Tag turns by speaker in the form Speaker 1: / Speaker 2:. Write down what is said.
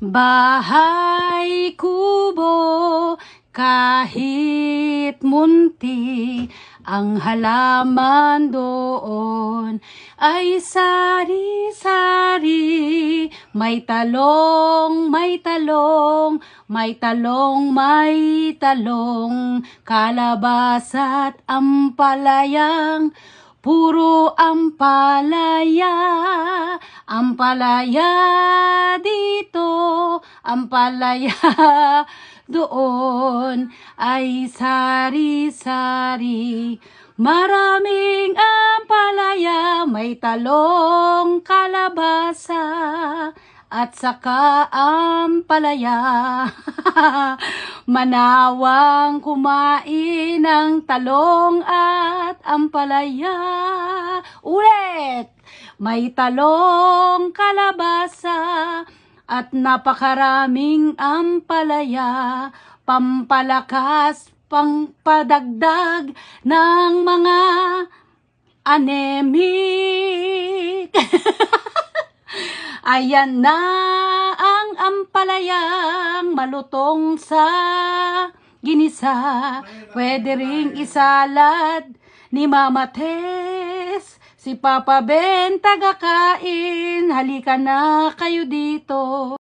Speaker 1: Bahay kubo, kahit munti, ang halaman doon ay sari-sari. May talong, may talong, may talong, may talong, kalabasa't ampalayang puro ampalaya. Ampalaya dito, ampalaya doon, ay sari-sari. Maraming ampalaya, may talong, kalabasa, at saka ampalaya. Manawang kumain ng talong at ampalaya. Ulit! May talong, kalabasa, at napakaraming ampalaya, pampalakas, pangpadagdag ng mga anemic. Ayan na ang ampalayang malutong sa ginisa. Pwede ring isalad ni Mama Tess. Si Papa Ben tagakain, halika na kayo dito.